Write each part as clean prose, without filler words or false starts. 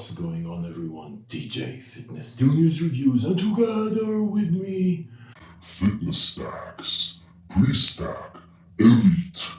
What's going on, everyone? DJ Fitness Do News Reviews, and together with me, Fitness stacks, pre-stack, elite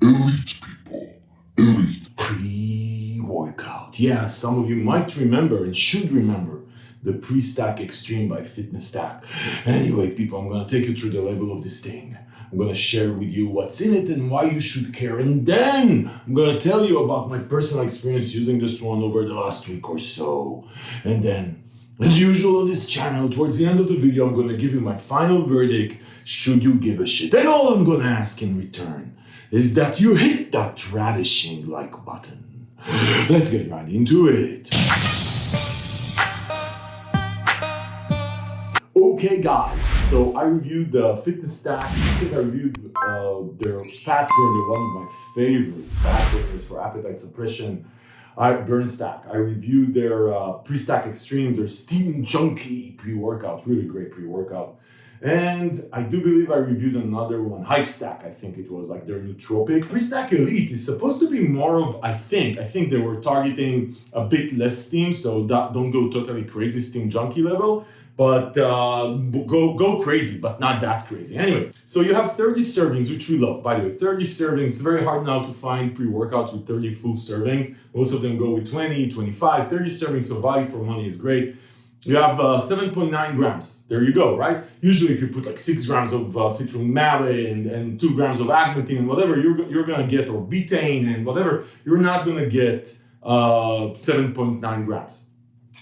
people, elite. pre-workout. Yeah, some of you might remember and should remember the pre-stack extreme by Fitness Stack. Anyway, people, I'm gonna take you through the label of this thing. I'm gonna share with you what's in it and why you should care, and then I'm gonna tell you about my personal experience using this one over the last week or so. And then, as usual on this channel, towards the end of the video, I'm gonna give you my final verdict, should you give a shit. And all I'm gonna ask in return is that you hit that ravishing like button. Let's get right into it. Okay guys, so I reviewed the Fitness Stack. I think I reviewed their fat burner, one of my favorite fat burners for appetite suppression. Burn Stack. I reviewed their pre-stack extreme, their steam junkie pre-workout, really great pre-workout. And I do believe I reviewed another one, Hype Stack, I think it was, like their nootropic. Pre-stack Elite is supposed to be more of, I think they were targeting a bit less steam, so that don't go totally crazy steam junkie level. But go crazy, but not that crazy. Anyway, so you have 30 servings, which we love, by the way. 30 servings. It's very hard now to find pre-workouts with 30 full servings. Most of them go with 20, 25, 30 servings, so value for money is great. You have 7.9 grams. There you go, right? Usually if you put like 6 grams of citron malate and 2 grams of agmatine and whatever, you're gonna get, or betaine and whatever, you're not gonna get 7.9 grams.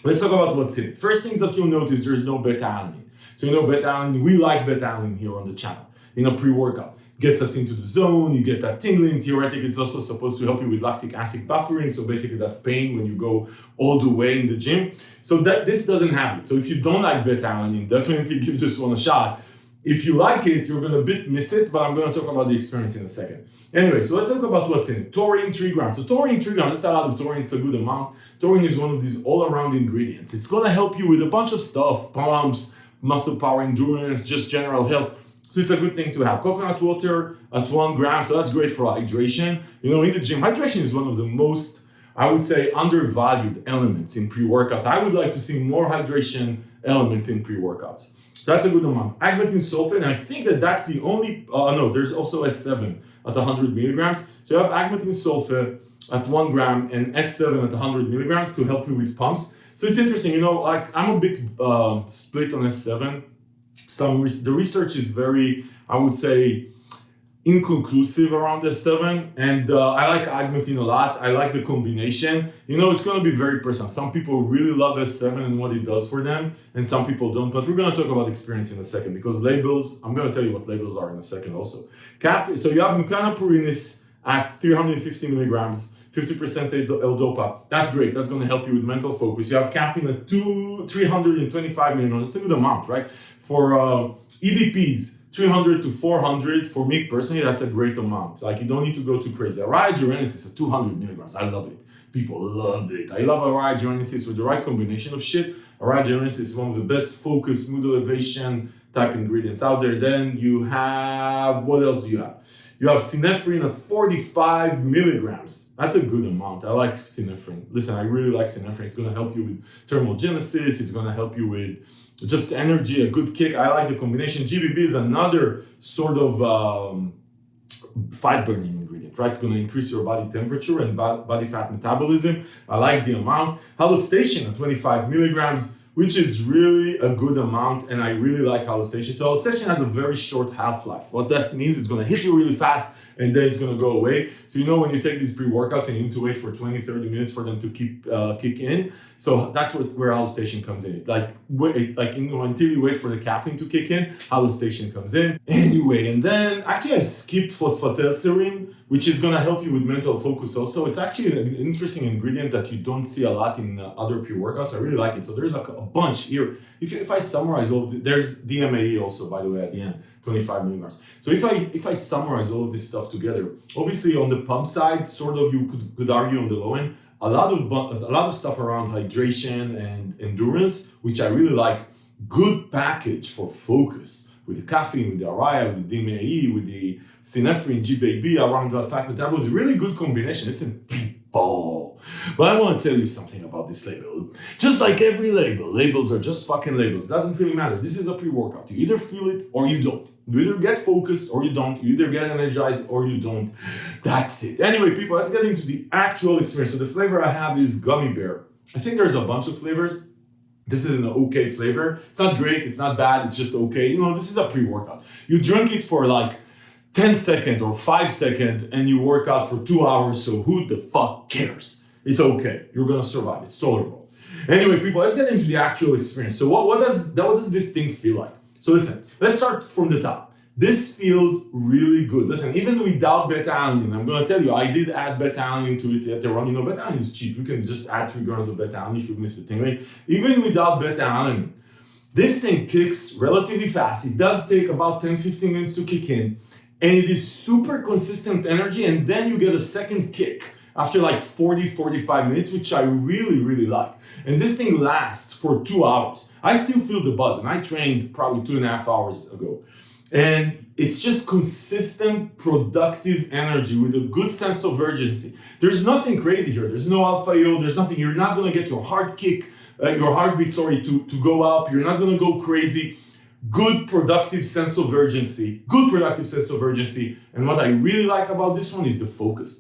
Let's talk about what's in it. First things that you'll notice, there's no beta-alanine. So you know beta-alanine, we like beta-alanine here on the channel. In a pre-workout, gets us into the zone, you get that tingling. Theoretically, it's also supposed to help you with lactic acid buffering, so basically that pain when you go all the way in the gym. So this doesn't have it. So if you don't like beta-alanine, definitely give this one a shot. If you like it, you're gonna miss it, but I'm gonna talk about the experience in a second. Anyway, so let's talk about what's in it. Taurine, 3 grams. So taurine, 3 grams, that's a lot of taurine, it's a good amount. Taurine is one of these all-around ingredients. It's gonna help you with a bunch of stuff, pumps, muscle power, endurance, just general health. So it's a good thing to have. Coconut water at 1 gram, so that's great for hydration. You know, in the gym, hydration is one of the most, I would say, undervalued elements in pre-workouts. I would like to see more hydration elements in pre-workouts. So that's a good amount. Agmatine sulfate, and I think that's the only, no, there's also S7 at 100 milligrams. So you have agmatine sulfate at 1 gram and S7 at 100 milligrams to help you with pumps. So it's interesting, you know, like I'm a bit split on S7. The research is very, I would say, inconclusive around S7, and I like agmatine a lot. I like the combination. You know, it's going to be very personal. Some people really love S7 and what it does for them, and some people don't. But we're going to talk about experience in a second, because labels, I'm going to tell you what labels are in a second also. Caffeine, so you have mucana purinis at 350 milligrams, 50% L-DOPA. That's great. That's going to help you with mental focus. You have caffeine at 325 milligrams. That's a good amount, right? For EDPs, 300 to 400, for me personally, that's a great amount. Like, you don't need to go too crazy. Araya Genesis at 200 milligrams. I love it. People love it. I love Araya Genesis with the right combination of shit. Araya Genesis is one of the best focus, mood elevation type ingredients out there. Then you have, what else do you have? You have synephrine at 45 milligrams. That's a good amount. I like synephrine. Listen, I really like synephrine. It's going to help you with thermogenesis. It's going to help you with just energy, a good kick. I like the combination. GBB is another sort of fat burning ingredient, right? It's going to increase your body temperature and body fat metabolism. I like the amount. Halostation at 25 milligrams, which is really a good amount, and I really like halostation. So halostation has a very short half-life. What that means is it's going to hit you really fast, and then it's going to go away. So you know, when you take these pre-workouts and you need to wait for 20-30 minutes for them to kick in. So that's where halostation comes in. Until you wait for the caffeine to kick in, halostation comes in. Anyway, and then actually I skipped phosphatidylserine, which is going to help you with mental focus also. It's actually an interesting ingredient that you don't see a lot in other pre-workouts. I really like it. So there's like a bunch here. If I summarize all of there's DMAE also, by the way, at the end, 25 milligrams. So if I summarize all of this stuff together, obviously on the pump side, sort of you could argue on the low end, a lot of stuff around hydration and endurance, which I really like. Good package for focus with the caffeine, with the araya, with the DMAE, with the synephrine, GBB around the fat metabolism. Really good combination. Listen, people. But I want to tell you something about this label. Just like every label, labels are just fucking labels. It doesn't really matter. This is a pre-workout. You either feel it or you don't. You either get focused or you don't. You either get energized or you don't. That's it. Anyway, people, let's get into the actual experience. So the flavor I have is gummy bear. I think there's a bunch of flavors. This is an okay flavor. It's not great, it's not bad, it's just okay. You know, this is a pre-workout. You drink it for like 10 seconds or 5 seconds and you work out for 2 hours, so who the fuck cares? It's okay, you're gonna survive, it's tolerable. Anyway, people, let's get into the actual experience. So what does this thing feel like? So listen, let's start from the top. This feels really good. Listen, even without beta-alanine, I'm gonna tell you, I did add beta-alanine to it later on. You know, beta-alanine is cheap. You can just add 3 grams of beta-alanine if you miss the tingling. Even without beta-alanine, this thing kicks relatively fast. It does take about 10-15 minutes to kick in. And it is super consistent energy. And then you get a second kick after like 40-45 minutes, which I really, really like. And this thing lasts for 2 hours. I still feel the buzz. And I trained probably 2.5 hours ago. And it's just consistent, productive energy with a good sense of urgency. There's nothing crazy here. There's no alpha yo, there's nothing. You're not gonna get your heartbeat, to go up. You're not gonna go crazy. Good productive sense of urgency. And what I really like about this one is the focus.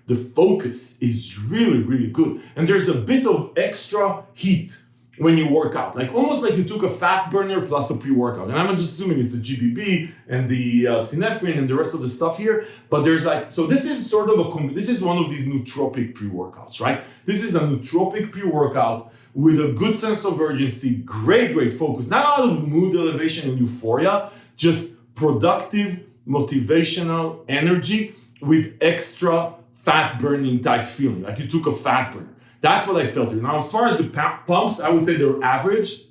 The focus is really, really good. And there's a bit of extra heat when you work out, like almost like you took a fat burner plus a pre-workout. And I'm just assuming it's the GBB and the synephrine and the rest of the stuff here. But there's like, so this is sort of this is one of these nootropic pre-workouts, right? This is a nootropic pre-workout with a good sense of urgency, great focus, not a lot of mood elevation and euphoria, just productive, motivational energy with extra fat burning type feeling, like you took a fat burner. That's what I felt here. Now, as far as the pumps, I would say they're average,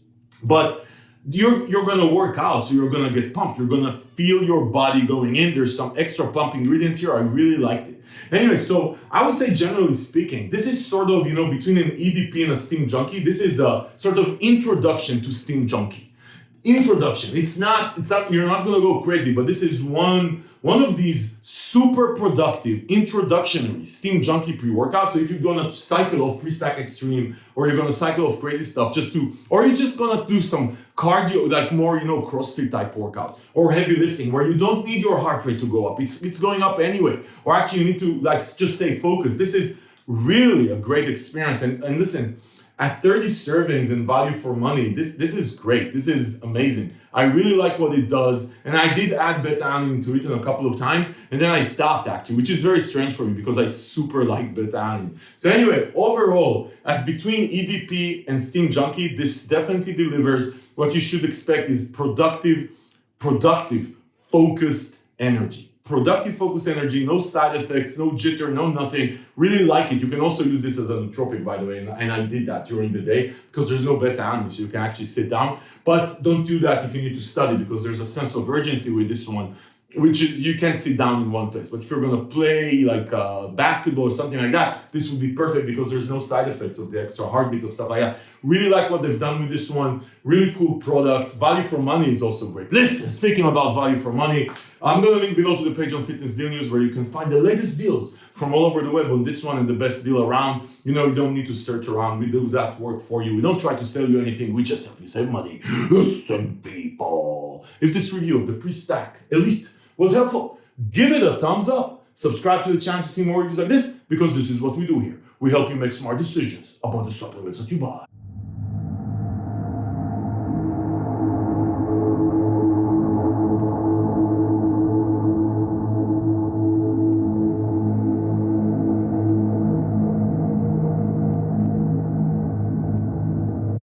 but you're gonna work out, so you're gonna get pumped. You're gonna feel your body going in. There's some extra pump ingredients here. I really liked it. Anyway, so I would say generally speaking, this is sort of, you know, between an EDP and a steam junkie, this is a sort of introduction to steam junkie. Introduction. It's not, you're not gonna go crazy, but this is one of these super productive introductory steam junkie pre-workout. So if you're gonna cycle off pre-stack extreme, or you're gonna cycle off crazy stuff or you're just gonna do some cardio, like more, you know, CrossFit type workout, or heavy lifting, where you don't need your heart rate to go up. It's going up anyway. Or actually you need to like just stay focused. This is really a great experience. And listen, at 30 servings and value for money, this is great. This is amazing. I really like what it does. And I did add beta-alanine to it a couple of times. And then I stopped actually, which is very strange for me because I super like beta-alanine. So anyway, overall, as between EDP and steam junkie, this definitely delivers what you should expect is productive, focused energy. Productive focus energy, no side effects, no jitter, no nothing. Really like it. You can also use this as a nootropic, by the way, and I did that during the day because there's no beta-alanine, so you can actually sit down. But don't do that if you need to study, because there's a sense of urgency with this one, which is you can't sit down in one place. But if you're gonna play like basketball or something like that, this would be perfect because there's no side effects of the extra heartbeats of stuff like that. Really like what they've done with this one. Really cool product. Value for money is also great. Listen, speaking about value for money, I'm gonna link below to the page on Fitness Deal News where you can find the latest deals from all over the web on this one and the best deal around. You know, you don't need to search around. We do that work for you. We don't try to sell you anything. We just help you save money. Listen, people. If this review of the Pre-Stack Elite was helpful, give it a thumbs up. Subscribe to the channel to see more reviews like this, because this is what we do here. We help you make smart decisions about the supplements that you buy.